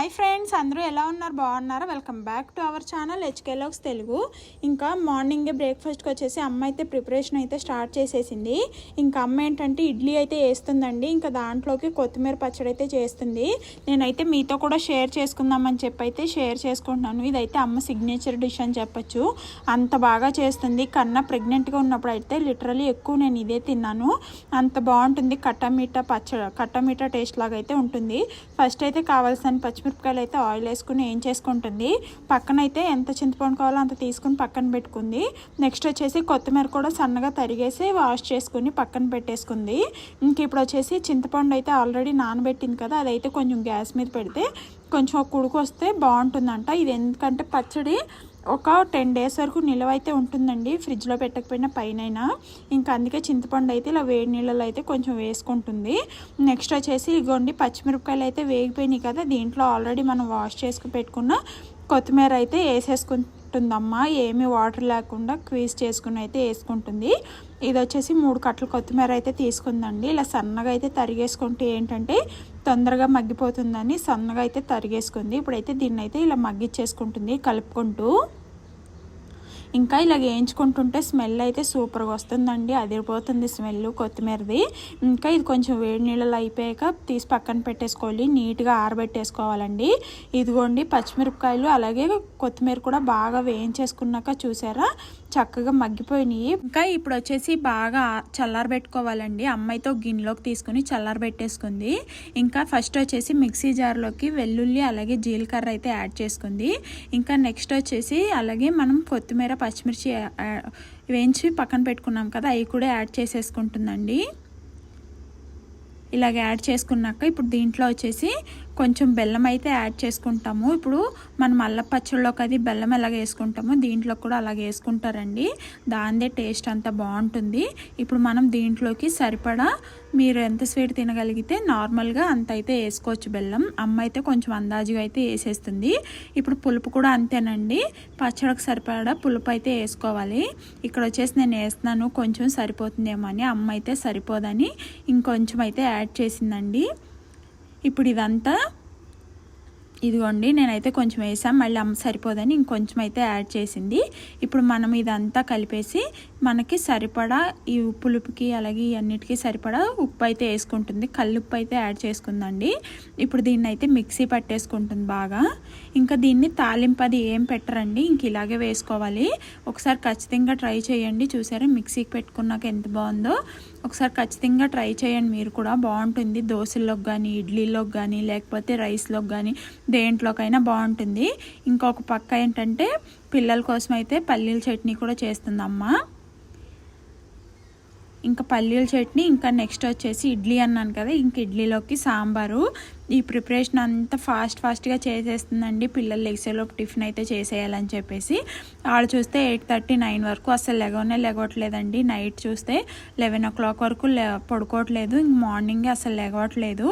Hi friends, అందరూ ఎలా ఉన్నారు? బాగున్నారా? Welcome back to our channel HK logs Telugu. ఇంకా మార్నింగే బ్రేక్ఫాస్ట్కి వచ్చేసి అమ్మ అయితే ప్రిపరేషన్ అయితే స్టార్ట్ చేసేసింది. ఇంకా అమ్మ ఏంటంటే ఇడ్లీ అయితే వేస్తుందండి. ఇంకా దాంట్లోకి కొత్తిమీర పచ్చడి అయితే చేస్తుంది. నేనైతే మీతో కూడా షేర్ చేసుకుందామని చెప్పి అయితే షేర్ చేసుకుంటున్నాను. ఇదైతే అమ్మ సిగ్నేచర్ డిష్ అని చెప్పచ్చు. అంత బాగా చేస్తుంది. కన్నా ప్రెగ్నెంట్గా ఉన్నప్పుడు అయితే లిటరలీ ఎక్కువ నేను ఇదే తిన్నాను. అంత బాగుంటుంది. కట్టమీట టేస్ట్ లాగా అయితే ఉంటుంది. ఫస్ట్ అయితే కావాల్సిన పచ్చిమిరపకాయలు అయితే ఆయిల్ వేసుకుని ఏం చేసుకుంటుంది. పక్కన అయితే ఎంత చింతపండు కావాలో అంత తీసుకుని పక్కన పెట్టుకుంది. నెక్స్ట్ వచ్చేసి కొత్తిమీర కూడా సన్నగా తరిగేసి వాష్ చేసుకుని పక్కన పెట్టేసుకుంది. ఇంక ఇప్పుడు వచ్చేసి చింతపండు అయితే ఆల్రెడీ నానబెట్టింది కదా, అదైతే కొంచెం గ్యాస్ మీద పెడితే కొంచెం ఒక ఉడుకు వస్తే బాగుంటుందంట. ఇది ఎందుకంటే పచ్చడి ఒక 10 days వరకు నిల్వ అయితే ఉంటుందండి, ఫ్రిడ్జ్లో పెట్టకపోయినా పైన. ఇంకా అందుకే చింతపండు అయితే ఇలా వేడి నీళ్ళలో అయితే కొంచెం వేసుకుంటుంది. నెక్స్ట్ వచ్చేసి ఇగోండి పచ్చిమిరపకాయలు అయితే వేగిపోయినాయి కదా, దీంట్లో ఆల్రెడీ మనం వాష్ చేసుకుని పెట్టుకున్న కొత్తిమీర అయితే వేసేసుకుంటుందమ్మా. ఏమీ వాటర్ లేకుండా క్వీజ్ చేసుకుని అయితే వేసుకుంటుంది. ఇది వచ్చేసి 3 కట్టలు కొత్తిమీర అయితే తీసుకుందండి. ఇలా సన్నగా అయితే తరిగేసుకుంటే ఏంటంటే తొందరగా మగ్గిపోతుందని సన్నగా అయితే తరిగేసుకుంది. ఇప్పుడైతే దీన్ని అయితే ఇలా మగ్గిచ్చేసుకుంటుంది కలుపుకుంటూ. ఇంకా ఇలా వేయించుకుంటుంటే స్మెల్ అయితే సూపర్గా వస్తుందండి, అదిరిపోతుంది స్మెల్ కొత్తిమీరది. ఇంకా ఇది కొంచెం వేడి నీళ్ళలో అయిపోయాక తీసి పక్కన పెట్టేసుకోవాలి, నీట్గా ఆరబెట్టేసుకోవాలండి. ఇదిగోండి పచ్చిమిరపకాయలు అలాగే కొత్తిమీర కూడా బాగా వేయించేసుకున్నాక చూసారా చక్కగా మగ్గిపోయినాయి. ఇంకా ఇప్పుడు వచ్చేసి బాగా చల్లారబెట్టుకోవాలండి. అమ్మాయితో గిన్నెలోకి తీసుకుని చల్లారబెట్టేసుకుంది. ఇంకా ఫస్ట్ వచ్చేసి మిక్సీ జార్లోకి వెల్లుల్లి అలాగే జీలకర్ర అయితే యాడ్ చేసుకుంది. ఇంకా నెక్స్ట్ వచ్చేసి అలాగే మనం కొత్తిమీర పచ్చిమిర్చి వేయించి పక్కన పెట్టుకున్నాం కదా, అవి కూడా యాడ్ చేసేసుకుంటుందండి. ఇలాగ యాడ్ చేసుకున్నాక ఇప్పుడు దీంట్లో వచ్చేసి కొంచెం బెల్లం అయితే యాడ్ చేసుకుంటాము. ఇప్పుడు మనం అల్లం పచ్చళ్ళలోకి అది బెల్లం ఎలాగ వేసుకుంటామో దీంట్లో కూడా అలాగే వేసుకుంటారండి. దాందే టేస్ట్ అంతా బాగుంటుంది. ఇప్పుడు మనం దీంట్లోకి సరిపడా మీరు ఎంత స్వీట్ తినగలిగితే నార్మల్గా అంత అయితే వేసుకోవచ్చు బెల్లం. అమ్మ అయితే కొంచెం అందాజుగా అయితే వేసేస్తుంది. ఇప్పుడు పులుపు కూడా అంతేనండి, పచ్చడికి సరిపడా పులుపు అయితే వేసుకోవాలి. ఇక్కడ వచ్చేసి నేను వేస్తున్నాను కొంచెం సరిపోతుందేమో అని, అమ్మ అయితే సరిపోదని ఇంకొంచెం అయితే యాడ్ చేసిందండి. ఇప్పుడు ఇదంతా ఇదిగోండి నేనైతే కొంచెం వేసాను, మళ్ళీ అమ్మ సరిపోదని ఇంకొంచెం అయితే యాడ్ చేసింది. ఇప్పుడు మనం ఇదంతా కలిపేసి మనకి సరిపడా ఈ పులుపుకి అలాగే అన్నిటికీ సరిపడా ఉప్పు అయితే వేసుకుంటుంది. కల్లుప్పు అయితే యాడ్ చేసుకుందండి. ఇప్పుడు దీన్ని అయితే మిక్సీ పట్టేసుకుంటుంది బాగా. ఇంకా దీన్ని తాలింపు అది ఏం పెట్టరండి, ఇంక ఇలాగే వేసుకోవాలి. ఒకసారి ఖచ్చితంగా ట్రై చేయండి. చూసారా మిక్సీకి పెట్టుకున్నాక ఎంత బాగుందో, ఒకసారి ఖచ్చితంగా ట్రై చేయండి మీరు కూడా, బాగుంటుంది. దోశల్లోకి కానీ ఇడ్లీలోకి కానీ లేకపోతే రైస్లోకి కానీ దేంట్లోకైనా బాగుంటుంది. ఇంకొక పక్క ఏంటంటే పిల్లల కోసం అయితే పల్లీల చట్నీ కూడా చేస్తుందమ్మ. ఇంకా పల్లీల చట్నీ, ఇంకా నెక్స్ట్ వచ్చేసి ఇడ్లీ అన్నాను కదా, ఇంక ఇడ్లీలోకి సాంబారు. ఈ ప్రిపరేషన్ అంతా ఫాస్ట్గా చేసేస్తుందండి. పిల్లలు లెగ్సేలోపు టిఫిన్ అయితే చేసేయాలని చెప్పేసి. వాళ్ళు చూస్తే 8:30, 9 వరకు అసలు లెగవట్లేదండి. నైట్ చూస్తే 11 o'clock వరకు పడుకోవట్లేదు. ఇంక మార్నింగే అసలు లెగవట్లేదు.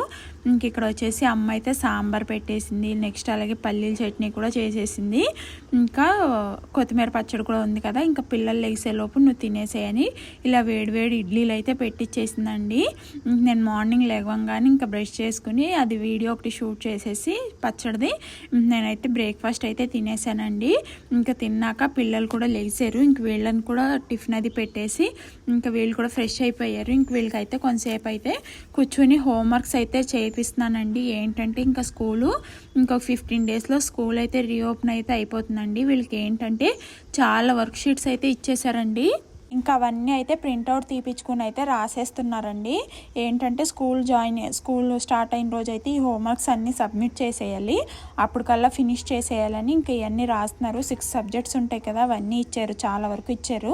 ఇంక ఇక్కడ వచ్చేసి అమ్మ అయితే సాంబార్ పెట్టేసింది. నెక్స్ట్ అలాగే పల్లీల చట్నీ కూడా చేసేసింది. ఇంకా కొత్తిమీర పచ్చడి కూడా ఉంది కదా, ఇంకా పిల్లలు లెగిసేలోపు నువ్వు తినేసేయని ఇలా వేడివేడి ఇడ్లీలు అయితే పెట్టించేసిందండి. నేను మార్నింగ్ లేవగానే ఇంకా బ్రష్ చేసుకుని అది వీడియో ఒకటి షూట్ చేసేసి పచ్చడిది నేనైతే బ్రేక్ఫాస్ట్ అయితే తినేసానండి. ఇంకా తిన్నాక పిల్లలు కూడా లేచారు. ఇంక వీళ్ళని కూడా టిఫిన్ అది పెట్టేసి ఇంకా వీళ్ళు కూడా ఫ్రెష్ అయిపోయారు. ఇంక వీళ్ళకైతే కొంతసేపు అయితే కూర్చొని హోంవర్క్స్ అయితే చేపిస్తున్నానండి. ఏంటంటే ఇంకా స్కూలు ఇంకొక 15 daysలో స్కూల్ అయితే రీఓపెన్ అయితే అయిపోతుందండి. వీళ్ళకి ఏంటంటే చాలా వర్క్ షీట్స్ అయితే ఇచ్చేసారండి. ఇంకా అవన్నీ అయితే ప్రింట్అవుట్ తీపించుకుని అయితే రాసేస్తున్నారండి. ఏంటంటే స్కూల్ స్టార్ట్ అయిన రోజు అయితే ఈ హోంవర్క్స్ అన్నీ సబ్మిట్ చేసేయాలి, అప్పటికల్లా ఫినిష్ చేసేయాలని ఇంకా ఇవన్నీ రాస్తున్నారు. 6 subjects ఉంటాయి కదా, అవన్నీ ఇచ్చారు, చాలా వరకు ఇచ్చారు.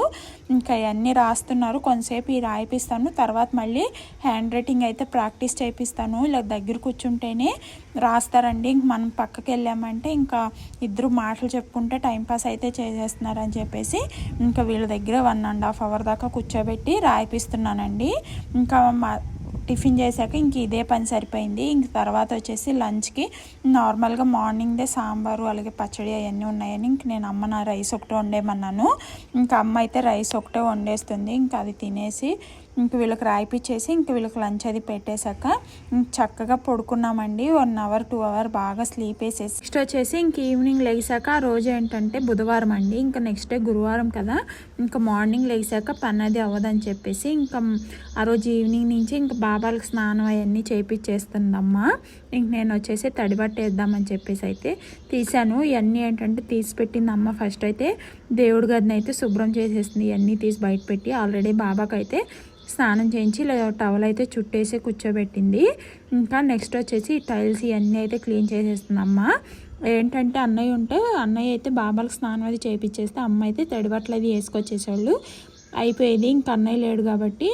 ఇంకా ఇవన్నీ రాస్తున్నారు. కొంతసేపు ఈ రాయిపిస్తాను, తర్వాత మళ్ళీ హ్యాండ్ రైటింగ్ అయితే ప్రాక్టీస్ చేపిస్తాను. ఇలా దగ్గర కూర్చుంటేనే రాస్తారండి. ఇంక మనం పక్కకి వెళ్ళామంటే ఇంకా ఇద్దరు మాటలు చెప్పుకుంటే టైంపాస్ అయితే చేసేస్తున్నారని చెప్పేసి ఇంకా వీళ్ళ దగ్గర 1.5 hour దాకా కూర్చోబెట్టి రాయిపిస్తున్నానండి. ఇంకా టిఫిన్ చేశాక ఇంక ఇదే పని సరిపోయింది. ఇంక తర్వాత వచ్చేసి లంచ్కి నార్మల్గా మార్నింగ్దే సాంబారు అలాగే పచ్చడి అవన్నీ ఉన్నాయని ఇంక నేను అమ్మ నా రైస్ ఒకటే వండేమన్నాను. ఇంకా అమ్మ అయితే రైస్ ఒకటే వండేస్తుంది. ఇంకా అది తినేసి ఇంక వీళ్ళకి రాయిపిచ్చేసి ఇంక వీళ్ళకి లంచ్ అది పెట్టేశాక చక్కగా పడుకున్నామండి. 1 అవర్ 2 అవర్ బాగా స్లీప్ వేసేసి నెక్స్ట్ వచ్చేసి ఇంక ఈవినింగ్ లేచాక ఆ రోజు ఏంటంటే బుధవారం అండి. ఇంకా నెక్స్ట్ డే గురువారం కదా, ఇంకా మార్నింగ్ లేచాక పని అది అవ్వదని చెప్పేసి ఇంకా ఆ రోజు ఈవినింగ్ నుంచి ఇంకా బాబాలకు స్నానం అవన్నీ చేయించేస్తుందమ్మ. ఇంక నేను వచ్చేసి తడిబట్ట వేద్దామని చెప్పేసి అయితే తీసాను. ఇవన్నీ ఏంటంటే తీసి పెట్టింది అమ్మ. ఫస్ట్ అయితే దేవుడి గదిని అయితే శుభ్రం చేసేసింది. ఇవన్నీ తీసి బయట పెట్టి ఆల్రెడీ బాబాకి అయితే స్నానం చేయించి టవల్ అయితే చుట్టేసి కూర్చోబెట్టింది. ఇంకా నెక్స్ట్ వచ్చేసి టైల్స్ ఇవన్నీ అయితే క్లీన్ చేసేస్తుంది అమ్మ. ఏంటంటే అన్నయ్య ఉంటే అన్నయ్య అయితే బాబాలకు స్నానం అది చేయించేస్తే అమ్మ అయితే తడిబట్టలు అది వేసుకొచ్చేసేవాళ్ళు అయిపోయేది. ఇంక అన్నయ్య లేడు కాబట్టి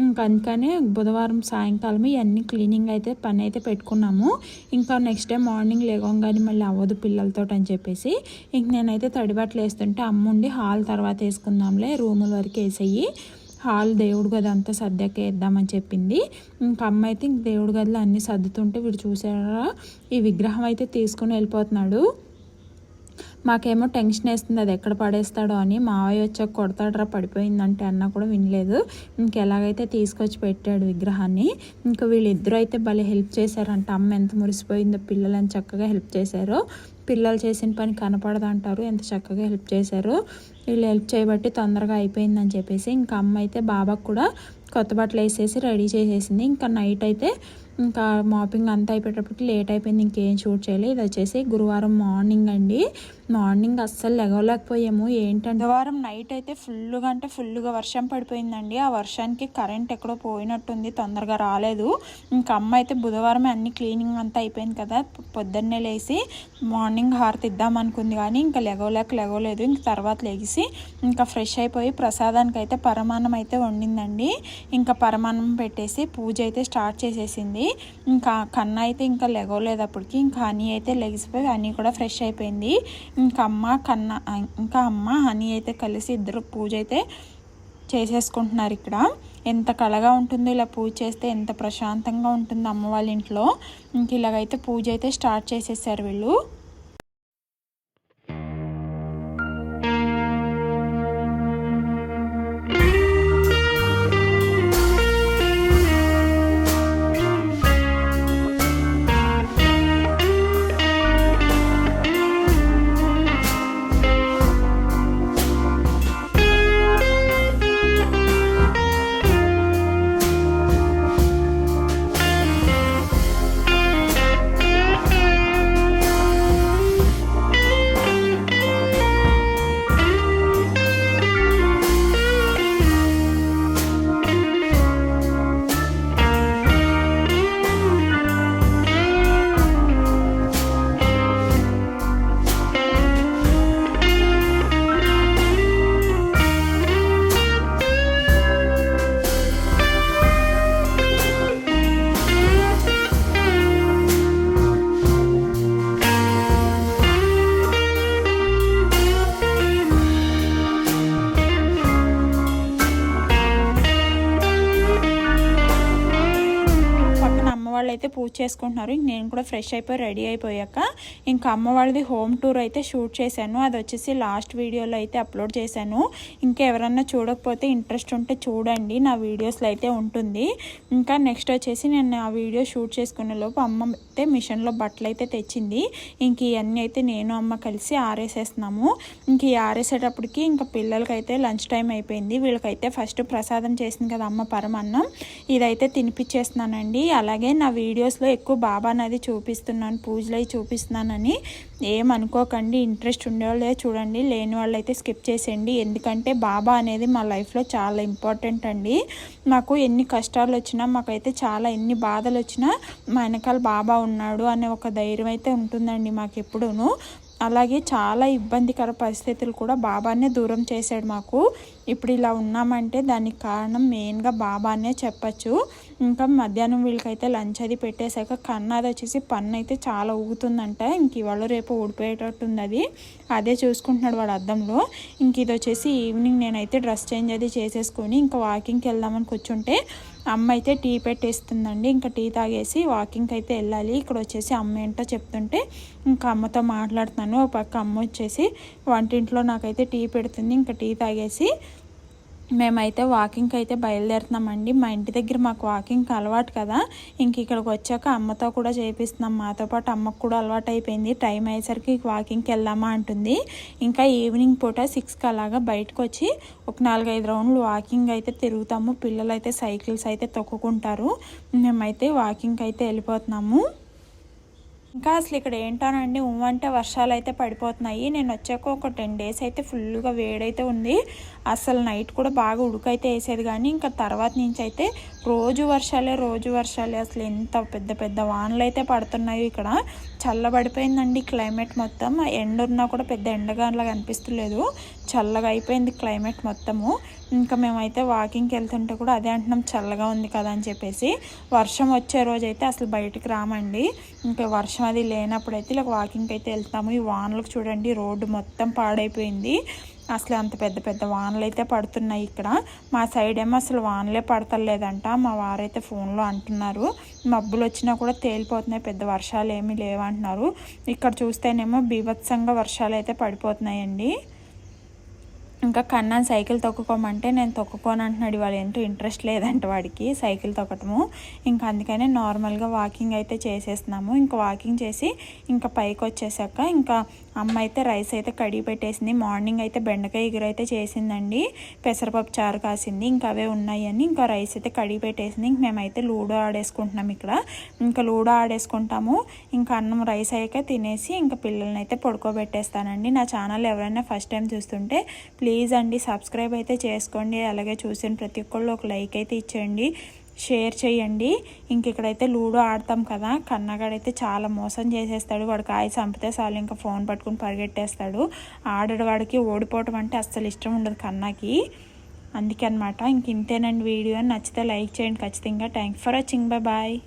ఇంకా అందుకనే బుధవారం సాయంకాలం ఇవన్నీ క్లీనింగ్ అయితే పని అయితే పెట్టుకున్నాము. ఇంకా నెక్స్ట్ డే మార్నింగ్ లేవగానే మళ్ళీ అవ్వదు పిల్లలతో అని చెప్పేసి ఇంక నేనైతే తడిబట్టలు వేస్తుంటే అమ్ముండి హాల్ తర్వాత వేసుకుందాంలే, రూముల వరకు వేసేయి, హాల్ దేవుడి గది అంతా సర్దాక వేద్దామని చెప్పింది. ఇంకా అమ్మ అయితే ఇంక దేవుడి గదిలో అన్నీ సర్దుతుంటే వీడు చూసారా ఈ విగ్రహం అయితే తీసుకుని వెళ్ళిపోతున్నాడు. మాకేమో టెన్షన్ వేస్తుంది అది ఎక్కడ పడేస్తాడో అని. మావయ్య వచ్చాక కొడతాడరా పడిపోయిందంటే అన్న కూడా వినలేదు. ఇంకెలాగైతే తీసుకొచ్చి పెట్టాడు విగ్రహాన్ని. ఇంకా వీళ్ళిద్దరూ అయితే భలే హెల్ప్ చేశారంట. అమ్మ ఎంత మురిసిపోయిందో పిల్లలని చక్కగా హెల్ప్ చేశారో. పిల్లలు చేసిన పని కనపడదు అంటారు, ఎంత చక్కగా హెల్ప్ చేశారో. వీళ్ళు హెల్ప్ చేయబట్టి తొందరగా అయిపోయిందని చెప్పేసి ఇంకా అమ్మ అయితే బాబాకు కూడా కొత్త బట్టలు వేసేసి రెడీ చేసేసింది. ఇంకా నైట్ అయితే ఇంకా మాపింగ్ అంతా అయిపోయేటప్పటికి లేట్ అయిపోయింది, ఇంకేం షూట్ చేయలేదు. ఇది వచ్చేసి గురువారం మార్నింగ్ అండి. మార్నింగ్ అస్సలు లెగవలేకపోయాము. ఏంటంటే గురువారం నైట్ అయితే ఫుల్గా వర్షం పడిపోయిందండి. ఆ వర్షానికి కరెంట్ ఎక్కడో పోయినట్టుంది, తొందరగా రాలేదు. ఇంకా అమ్మ అయితే బుధవారమే అన్ని క్లీనింగ్ అంతా అయిపోయింది కదా, పొద్దున్నే లేచి మార్నింగ్ హారతి ఇద్దాం అనుకుంది కానీ ఇంకా లెగవలేదు. ఇంక తర్వాత లేచి ఇంకా ఫ్రెష్ అయిపోయి ప్రసాదానికి అయితే పరమాన్నం అయితే వండిందండి. ఇంకా పరమాన్నం పెట్టేసి పూజ అయితే స్టార్ట్ చేసేసింది. ఇంకా కన్న అయితే ఇంకా లెగవలేదు అప్పటికి. ఇంకా హనీ అయితే లెగిసిపోయి హనీ కూడా ఫ్రెష్ అయిపోయింది. ఇంకా అమ్మ హనీ అయితే కలిసి ఇద్దరు పూజ అయితే చేసేసుకుంటున్నారు. ఇక్కడ ఎంత కళగా ఉంటుందో ఇలా పూజ చేస్తే, ఎంత ప్రశాంతంగా ఉంటుందో అమ్మ వాళ్ళ ఇంట్లో. ఇంక ఇలాగైతే పూజ అయితే స్టార్ట్ చేసేసారు వీళ్ళు. అయితే పూజ చేసుకుంటున్నారు. నేను కూడా ఫ్రెష్ అయిపోయి రెడీ అయిపోయాక ఇంకా అమ్మ వాళ్ళది హోమ్ టూర్ అయితే షూట్ చేశాను. అది వచ్చేసి లాస్ట్ వీడియోలో అయితే అప్లోడ్ చేశాను. ఇంకా ఎవరన్నా చూడకపోతే ఇంట్రెస్ట్ ఉంటే చూడండి, నా వీడియోస్లో అయితే ఉంటుంది. ఇంకా నెక్స్ట్ వచ్చేసి నేను ఆ వీడియో షూట్ చేసుకునే లోపు అమ్మ అయితే మిషన్లో బట్టలు అయితే తెచ్చింది. ఇంక ఇవన్నీ అయితే నేను అమ్మ కలిసి ఆరేసేస్తున్నాము. ఇంక ఈ ఆరేసేటప్పటికి ఇంకా పిల్లలకైతే లంచ్ టైం అయిపోయింది. వీళ్ళకైతే ఫస్ట్ ప్రసాదం చేసింది కదా అమ్మ పరమాన్నం, ఇదైతే తినిపించేస్తున్నానండి. అలాగే నా వీడియోస్లో ఎక్కువ బాబా అనేది చూపిస్తున్నాను, పూజలు అవి చూపిస్తున్నానని ఏమనుకోకండి. ఇంట్రెస్ట్ ఉండేవాళ్ళే చూడండి, లేని వాళ్ళు అయితే స్కిప్ చేసేయండి. ఎందుకంటే బాబా అనేది మా లైఫ్లో చాలా ఇంపార్టెంట్ అండి. మాకు ఎన్ని కష్టాలు వచ్చినా, మాకైతే చాలా ఎన్ని బాధలు వచ్చినా మా వెనకాల బాబా ఉన్నాడు అనే ఒక ధైర్యం అయితే ఉంటుందండి మాకు ఎప్పుడూను. అలాగే చాలా ఇబ్బందికర పరిస్థితులు కూడా బాబానే దూరం చేశాడు మాకు. ఇప్పుడు ఇలా ఉన్నామంటే దానికి కారణం మెయిన్గా బాబానే చెప్పచ్చు. ఇంకా మధ్యాహ్నం వీళ్ళకైతే లంచ్ అది పెట్టేశాక కన్నది వచ్చేసి పన్ను అయితే చాలా ఊగుతుందంట. ఇంక ఇవాళ రేపు ఊడిపోయేటట్టుంది అది, అదే చూసుకుంటున్నాడు వాడు అద్దంలో. ఇంక ఇది వచ్చేసి ఈవినింగ్ నేనైతే డ్రెస్ చేంజ్ అది చేసేసుకొని ఇంకా వాకింగ్కి వెళ్దామని కూర్చుంటే అమ్మ అయితే టీ పెట్టేస్తుందండి. ఇంకా టీ తాగేసి వాకింగ్కి అయితే వెళ్ళాలి. ఇక్కడ వచ్చేసి అమ్మ ఏంటో చెప్తుంటే ఇంకా అమ్మతో మాట్లాడుతున్నాను. ఒక పక్క అమ్మ వచ్చేసి వంటింట్లో నాకైతే టీ పెడుతుంది. ఇంకా టీ తాగేసి మేమైతే వాకింగ్కి అయితే బయలుదేరుతున్నామండి. మా ఇంటి దగ్గర మాకు వాకింగ్ అలవాటు కదా, ఇంక ఇక్కడికి వచ్చాక అమ్మతో కూడా చేపిస్తున్నాం. మాతో పాటు అమ్మకు కూడా అలవాటు అయిపోయింది. టైం అయ్యేసరికి వాకింగ్కి వెళ్దామా అంటుంది. ఇంకా ఈవినింగ్ పూట 6కి అలాగా బయటకు వచ్చి ఒక 4-5 రౌండ్లు వాకింగ్ అయితే తిరుగుతాము. పిల్లలు అయితే సైకిల్స్ అయితే తొక్కుకుంటారు. మేమైతే వాకింగ్కి అయితే వెళ్ళిపోతున్నాము. ఇంకా అసలు ఇక్కడ ఏంటోనండి, అంటే వర్షాలు అయితే పడిపోతున్నాయి. నేను వచ్చాక ఒక 10 డేస్ అయితే ఫుల్గా వేడైతే ఉంది. అసలు నైట్ కూడా బాగా ఉడుకైతే వేసేది, కానీ ఇంకా తర్వాత నుంచి అయితే రోజు వర్షాలే అసలు ఎంత పెద్ద పెద్ద వానలు అయితే పడుతున్నాయి. ఇక్కడ చల్లబడిపోయిందండి క్లైమేట్ మొత్తం. ఎండ ఉన్నా కూడా పెద్ద ఎండగాలా కనిపిస్తలేదు, చల్లగా అయిపోయింది క్లైమేట్ మొత్తము. ఇంకా మేమైతే వాకింగ్కి వెళ్తుంటే కూడా అదే అంటున్నాం, చల్లగా ఉంది కదా అని చెప్పేసి. వర్షం వచ్చే రోజు అయితే అసలు బయటికి రామండి. ఇంకా వర్షం అది లేనప్పుడు అయితే ఇలా వాకింగ్కి అయితే వెళ్తాము. ఈ వానలకు చూడండి రోడ్డు మొత్తం పాడైపోయింది. అసలు అంత పెద్ద పెద్ద వానలు అయితే పడుతున్నాయి ఇక్కడ. మా సైడ్ ఏమో అసలు వానలే పడతలేదంట. మా వారైతే ఫోన్లో అంటున్నారు మబ్బులు వచ్చినా కూడా తేలిపోతున్నాయి, పెద్ద వర్షాలు ఏమీ లేవంటున్నారు. ఇక్కడ చూస్తేనేమో బీభత్సంగా వర్షాలు అయితే పడిపోతున్నాయండి. ఇంకా కన్నా సైకిల్ తొక్కుకోమంటే నేను తొక్కుకోను అంటున్నాడు. వాడు ఏంటో ఇంట్రెస్ట్ లేదంట వాడికి సైకిల్ తొక్కటము. ఇంకా అందుకనే నార్మల్గా వాకింగ్ అయితే చేసేస్తున్నాము. ఇంకా వాకింగ్ చేసి ఇంకా పైకి వచ్చేసాక ఇంకా అమ్మ అయితే రైస్ అయితే కడిగి పెట్టేసింది. మార్నింగ్ అయితే బెండకాయ ఎగురు అయితే చేసిందండి, పెసరపప్పు చారు కాసింది, ఇంకా అవే ఉన్నాయని ఇంకా రైస్ అయితే కడిగి పెట్టేసింది. ఇంక మేమైతే లూడో ఆడేసుకుంటున్నాం ఇక్కడ. ఇంకా లూడో ఆడేసుకుంటాము. ఇంకా అన్నం రైస్ అయ్యాక తినేసి ఇంకా పిల్లల్ని అయితే పడుకోబెట్టేస్తానండి. నా ఛానల్ ఎవరైనా ఫస్ట్ టైం చూస్తుంటే ప్లీజ్ అండి సబ్స్క్రైబ్ అయితే చేసుకోండి. అలాగే చూసిన ప్రతి ఒక్కళ్ళు ఒక లైక్ అయితే ఇచ్చేయండి, షేర్ చేయండి. ఇంక ఇక్కడైతే లూడో ఆడతాం కదా, కన్నగాడైతే చాలా మోసం చేసేస్తాడు. వాడు కాయ చంపితే చాలు ఇంకా ఫోన్ పట్టుకుని పరిగెట్టేస్తాడు. ఆడడు, వాడికి ఓడిపోవటం అంటే అస్సలు ఇష్టం ఉండదు కన్నాకి. అందుకే అనమాట. ఇంక ఇంతేనండి వీడియో. నచ్చితే లైక్ చేయండి ఖచ్చితంగా. Thank for watching. బాయ్.